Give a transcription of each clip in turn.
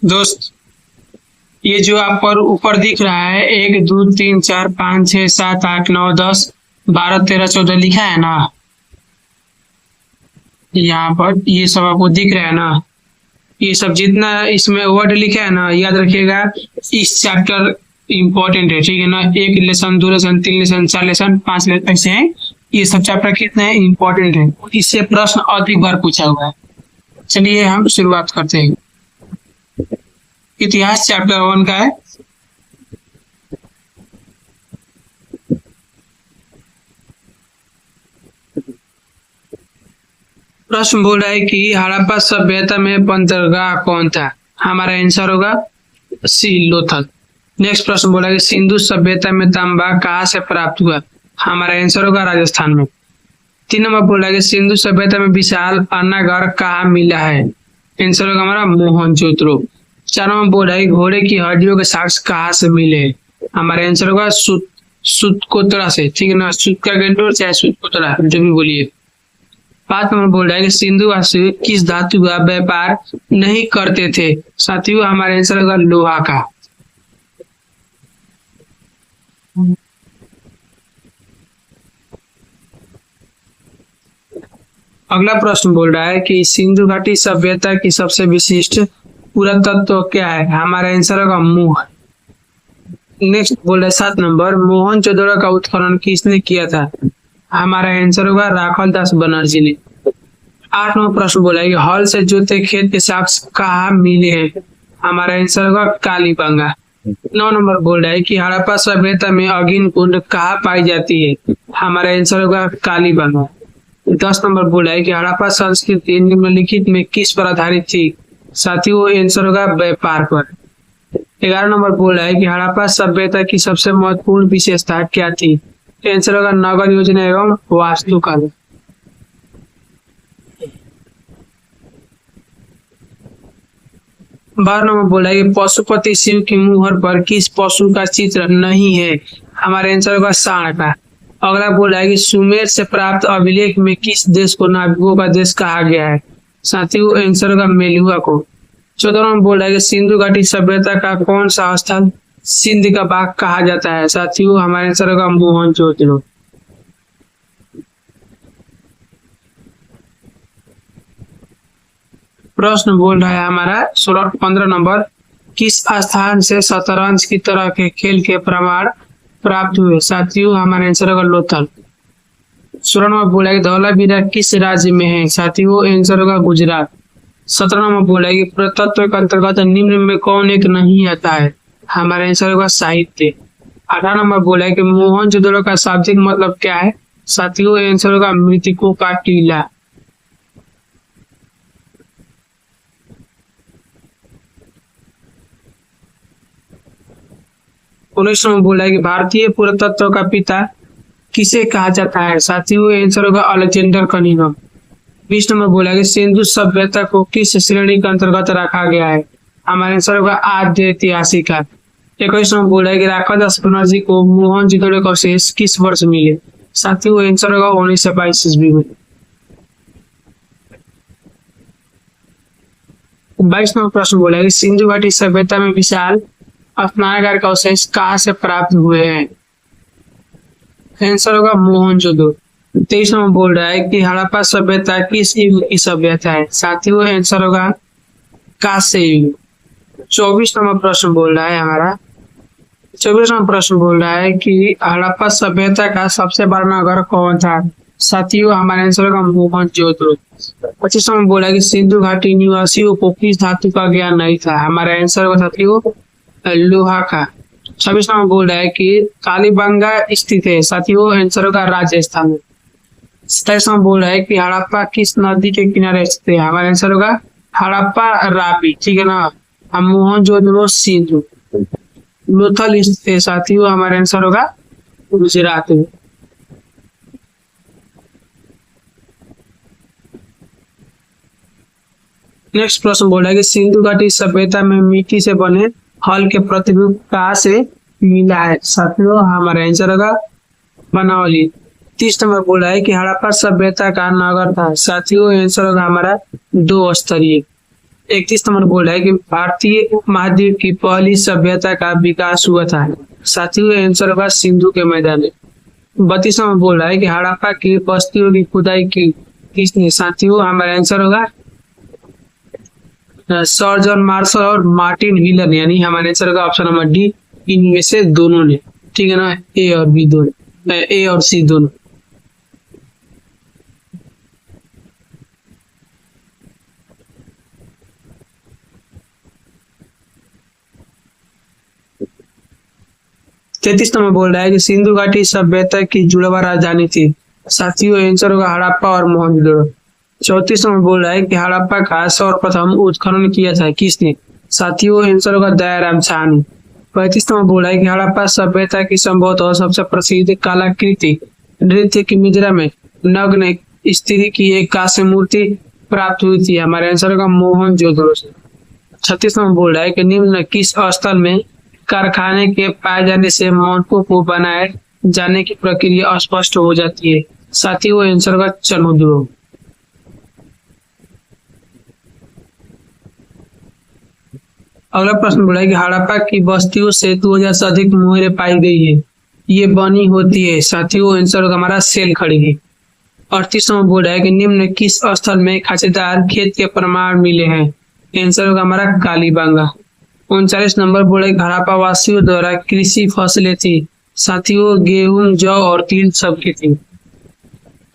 दोस्त, ये जो आप पर ऊपर दिख रहा है 1 2 3 4 5 6 7 8 9 10 12 13 14 लिखा है ना, यहाँ पर ये सब आपको दिख रहा है ना। ये सब जितना इसमें वर्ड लिखा है ना, याद रखिएगा। इस चैप्टर इम्पोर्टेंट है, ठीक है ना। 1 lesson 2 lesson 3 lesson 4 lesson 5 lesson ऐसे हैं। ये सब चैप्टर कितने हैं, इम्पोर्टेंट है। इससे प्रश्न अधिक बार पूछा हुआ है। चलिए हम शुरुआत करते हैं। इतिहास चैप्टर 1 का है। प्रश्न बोल रहा है कि हड़प्पा सभ्यता में बंदरगाह कौन था। हमारा आंसर होगा सी, लोथल। नेक्स्ट प्रश्न बोला कि सिंधु सभ्यता में तांबा कहाँ से प्राप्त हुआ। हमारा आंसर होगा राजस्थान में। 3 नंबर बोला कि सिंधु सभ्यता में विशाल अन्नागार कहाँ मिला है। आंसर होगा हमारा मोहनजोदड़ो। 4 नंबर बोला है घोड़े की हड्डियों के साक्ष कहाँ से मिले। हमारा आंसर होगा सूतकोतरा से, ठीक है ना। सूत का गेंडोर चाहे सूतकोतरा, जो भी बोलिए। 5 नंबर बोल रहा है कि सिंधुवासी किस धातु का व्यापार नहीं करते थे। साथियों, हमारा आंसर होगा लोहा का। अगला प्रश्न बोल रहा है कि सिंधु घाटी सभ्यता की सबसे विशिष्ट पुरातत्व क्या है। हमारा आंसर होगा मुंह। नेक्स्ट बोल रहा है 7 नंबर, मोहनजोदड़ो का उत्खनन किसने किया था। हमारा आंसर होगा राखल दास बनर्जी ने। 8 नंबर प्रश्न बोला है कि हल से जोते खेत के साक्ष कहाँ मिले हैं। हमारा आंसर होगा कालीबंगा। 9 नंबर बोल रहा है कि हड़प्पा सभ्यता में अग्नि कुंड कहाँ पाई जाती है। हमारा आंसर होगा कालीबंगा। 10 नंबर बोल रहा है कि हड़प्पा संस्कृति निम्नलिखित में किस पर आधारित थी। साथियों, आंसर होगा व्यापार पर। 11 नंबर बोल रहा है कि हड़प्पा सभ्यता की सबसे महत्वपूर्ण विशेषता क्या थी। आंसर होगा नगर योजना एवं वास्तुकला। 12 नंबर बोला है कि पशुपति शिव की मुहर पर किस पशु का चित्र नहीं है। हमारे आंसर होगा सांड का। अगला बोला है कि सुमेर से प्राप्त अभिलेख में किस देश को नाविकों का देश कहा गया है। साथियों, आंसर होगा मेलुआ को। 14 नंबर बोला है कि सिंधु घाटी सभ्यता का कौन सा स्थल सिंध का बाग कहा जाता है। साथियों, हमारे आंसर होगा मोहनजोदड़ो। प्रश्न बोल रहा है हमारा 15 नंबर, किस स्थान से शतरंज की तरह के खेल के प्रमाण प्राप्त हुए। साथियों, हमारा आंसर होगा लोथल। 16 नंबर बोला है कि धौलावीरा किस राज्य में है। साथियों, आंसर होगा गुजरात। 17 नंबर बोला है कि पुरातत्व के अंतर्गत निम्न में कौन एक नहीं आता है। हमारा आंसर होगा साहित्य। 18 नंबर बोला है कि मोहनजोदड़ो का शाब्दिक मतलब क्या है। साथियों, आंसर होगा मृतकों का टीला। 19 नंबर बोला है कि भारतीय पुरातत्व का पिता किसे कहा जाता है। साथियों, आंसर होगा अलेक्जेंडर कनिंघम। 20 नंबर बोला है कि सिंधु सभ्यता को किस श्रेणी के अंतर्गत रखा गया है। हमारा आंसर होगा आद्य ऐतिहासिक। 21 नंबर बोला है कि राखल दास बनर्जी को मोहनजोदड़ो के अवशेष किस वर्ष मिले। साथियों, आंसर होगा 1922 ईस्वी में। 22 नंबर प्रश्न बोला है कि सिंधु घाटी सभ्यता में विशाल स्नानागार का अवशेष कहाँ से प्राप्त हुए हैं। आंसर होगा मोहनजोदड़ो। 23 नंबर बोल रहा है कि हड़प्पा सभ्यता किस युग की सभ्यता है। साथियों, आंसर होगा कांस्य युग। 24 नंबर प्रश्न बोल रहा है हमारा 24 नंबर प्रश्न बोल रहा है कि हड़प्पा सभ्यता का सबसे बड़ा नगर कौन था। साथियों, हमारा आंसर होगा मोहनजोदड़ो। 25 नंबर बोला है कि सिंधु घाटी निवासियों को किस धातु का ज्ञान नहीं था। हमारा आंसर होगा साथियों लोहा का। 26 नंबर बोल रहा है कि कालीबंगा स्थित है। साथियों, आंसर होगा राजस्थान में। 27 नंबर बोल रहा है कि हड़प्पा किस नदी के किनारे स्थित है। हमारा आंसर होगा हड़प्पा रावी, ठीक है ना। हम मोहनजोदड़ो सिंधु। लोथल स्थित है। साथियों, हमारा आंसर होगा गुजरात में। नेक्स्ट प्रश्न बोला है कि सिंधु घाटी सभ्यता में मिट्टी से बने हल के प्रतिरूप कहाँ से मिला है। साथियों, हमारा आंसर होगा बनावली। 30 नंबर बोला है कि हड़प्पा सभ्यता का नगर था। साथियों, आंसर होगा हमारा 2 स्तरीय। 31 नंबर बोल रहा है कि भारतीय उपमहाद्वीप की पहली सभ्यता का विकास हुआ था। साथियों आंसर होगा सिंधु के मैदान में। 32 नंबर बोल रहा है कि हड़प्पा की बस्तियों की खुदाई की किसने। साथियों हमारा आंसर होगा सर जॉन मार्शल और मार्टिन व्हीलन, यानी हमारा आंसर होगा ऑप्शन नंबर डी, इनमें से दोनों ने। ठीक है ना, ए और बी दोनों, ए और सी दोनों। तैतीस नंबर बोल रहा है कि सिंधु घाटी सभ्यता की जुड़वा राजधानी थी। साथियों आंसर होगा हड़प्पा और मोहनजोदड़ो। 34 नंबर बोल रहा है कि हड़प्पा का सर्वप्रथम उत्खनन किया था किसने। साथियों आंसर होगा दयाराम साहनी। 35 नंबर बोल रहा है कि हड़प्पा सभ्यता की संभवतः सबसे प्रसिद्ध कलाकृति नृत्य की मुद्रा में नग्न स्त्री की एक कांस्य मूर्ति प्राप्त हुई थी। हमारे आंसर होगा मोहनजोदड़ो से। 36 नंबर बोल रहा है कि निम्न किस स्थल में कारखाने के पाए जाने से मौनकों को बनाए जाने की प्रक्रिया अस्पष्ट हो जाती है। साथियों आंसर होगा चनुद्रो। अगला प्रश्न बोला है कि हड़प्पा की बस्तियों से 2000 से अधिक मोहरें पाई गई है, ये बनी होती है। साथियों आंसर होगा हमारा सेल खड़ी है। 38 नंबर बोल रहा है कि निम्न किस स्थल में खांचेदार खेत के प्रमाण मिले हैं। आंसर होगा हमारा कालीबांगा। 39 नंबर बोल रहा है हड़प्पा वासियों द्वारा कृषि फसलें थी। साथियों गेहूं, जौ और तिल सबकी थी।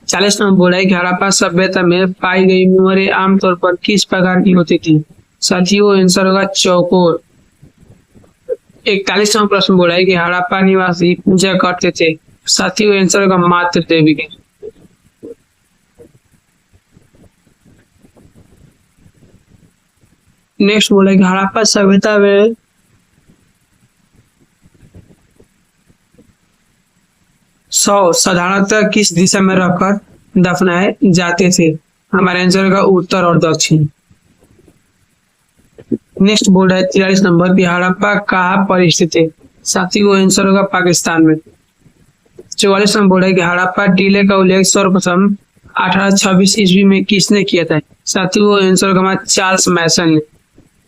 40 नंबर बोल रहा है कि हड़प्पा सभ्यता में पाई गई मोहरें आमतौर पर किस प्रकार की होती थी। साथियों आंसर होगा चौकोर। 41वां प्रश्न बोला है कि हड़प्पा निवासी पूजा करते थे। साथियों आंसर होगा मातृ देवी के। नेक्स्ट बोला है कि हड़प्पा सभ्यता में शव साधारणतः किस दिशा में रखकर दफनाए जाते थे। हमारे आंसर होगा उत्तर और दक्षिण। नेक्स्ट बोल रहा है 43 नंबर की हड़प्पा कहाँ पर स्थित है। साथियों आंसर होगा पाकिस्तान में। 44 नंबर बोल रहा है कि हड़प्पा टीले का उल्लेख सर्वप्रथम 1826 ईस्वी में किसने किया था। साथियों आंसर होगा चार्ल्स मैसन ने।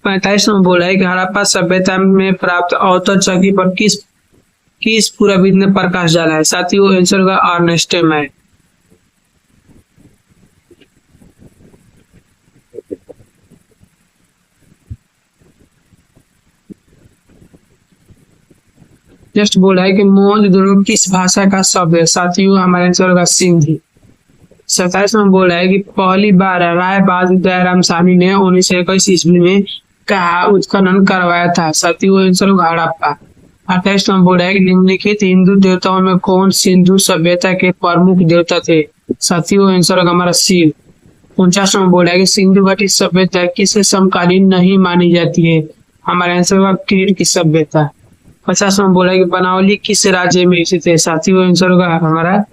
45 नंबर बोल रहा है कि हड़प्पा सभ्यता में प्राप्त अवतल चौकी पर किस पुराविद ने प्रकाश डाला है। साथियों आंसर होगा अर्नेस्ट मैक। नेक्स्ट बोल रहा है कि मोहनजोदड़ो किस भाषा का शब्द है। साथियों हमारा आंसर होगा सिंधी। 27 नंबर बोल रहा है कि पहली बार राय बहादुर दयाराम साहनी ने 1921 ईस्वी में कहा उत्खनन करवाया था। साथियों आंसर होगा हड़प्पा। 28 नंबर बोल रहा है कि निम्नलिखित हिंदू देवताओं में कौन सिंधु सभ्यता के प्रमुख देवता थे। साथियों आंसर होगा हमारा शिव। 49 नंबर बोल रहा है कि सिंधु घाटी सभ्यता किससे समकालीन नहीं मानी जाती है। हमारा आंसर होगा कीट की सभ्यता। 50 नंबर बोला कि बनावली किस राज्य में स्थित है। साथियों आंसर होगा हमारा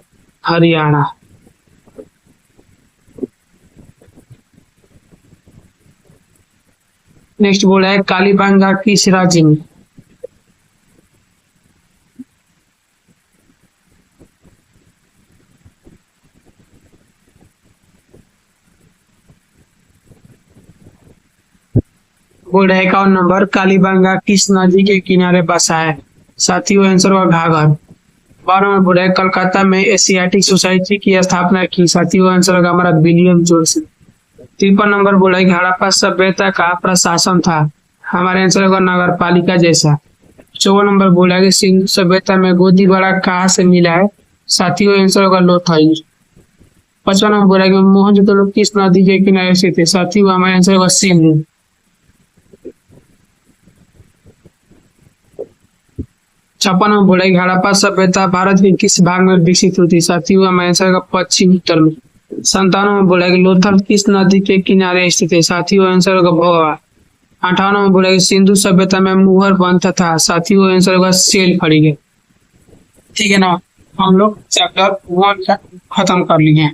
हरियाणा। नेक्स्ट बोला है कालीबांगा किस राज्य में। बोल रहा है 51 नंबर कालीबांगा किस नदी के किनारे बसा है। साथियों आंसर होगा घाघर। 12 नंबर बोल रहा है कलकत्ता में एशियाटिक सोसाइटी की स्थापना की। साथियों आंसर होगा हमारा विलियम जोन्स। 53 नंबर बोल रहा है कि हड़प्पा सभ्यता का प्रशासन था। हमारे आंसर होगा नगर पालिका जैसा। 54 नंबर बोल रहा है कि सिंधु सभ्यता में गोदी बड़ा कहाँ से मिला है। साथियों आंसर होगा लोथल। 55 नंबर बोल रहा है कि मोहनजोदड़ो किस नदी के किनारे स्थित है। साथियों हमारे आंसर होगा सिंधु। 56 नंबर बोला कि हड़प्पा सभ्यता भारत के किस भाग में विकसित हुई थी। साथियों हमारे आंसर का पश्चिम उत्तर में। 57 नंबर बोला कि लोथल किस नदी के किनारे स्थित है। साथियों आंसर होगा भोआ। 58 नंबर बोला कि सिंधु सभ्यता में मुहर बनता था। साथियों आंसर होगा सेल खड़ी है। ठीक है ना, हम लोग चैप्टर 1 खत्म कर लिए।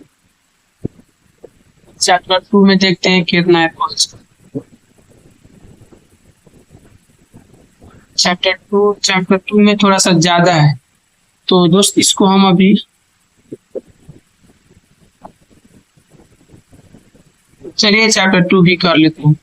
चैप्टर 2 में देखते हैं कितना है। चैप्टर टू में थोड़ा सा ज्यादा है, तो दोस्त इसको हम अभी चलिए चैप्टर 2 भी कर लेते हैं।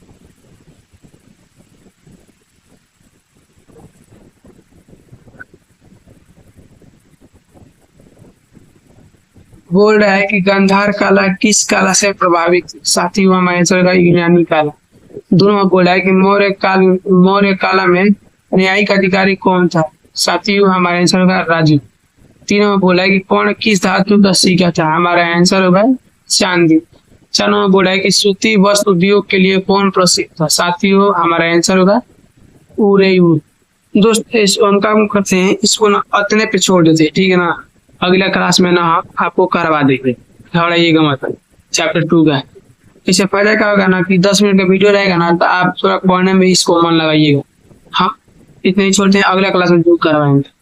बोल रहा है कि गंधार काला किस काला से प्रभावित है? साथियों हमारा आंसर होगा यूनानी काला। दोनों में बोला है कि मौर्य काला में न्यायिक अधिकारी कौन था? साथियों हमारा आंसर होगा राजू। तीनों में बोला है कि कौन किस धातु का सिक्का था? हमारा आंसर होगा चांदी। चारों में बोला है कि सूती वस्त्र उद्योग के लिए कौन प्रसिद्ध था? साथियों हमारा आंसर होगा उरेयू। दोस्त इस हम काम करते हैं, इसको ना अतने पे छोड़ देते हैं, ठीक है ना? अगला क्लास में ना आपको करवा देंगे, घबराइएगा मत। चैप्टर 2 का इससे फायदा क्या होगा ना कि 10 मिनट का वीडियो रहेगा ना, तो आप थोड़ा पढ़ने में इसको मन लगाइएगा। हाँ, इतने ही छोड़ते हैं, अगला क्लास में जो करवाएंगे।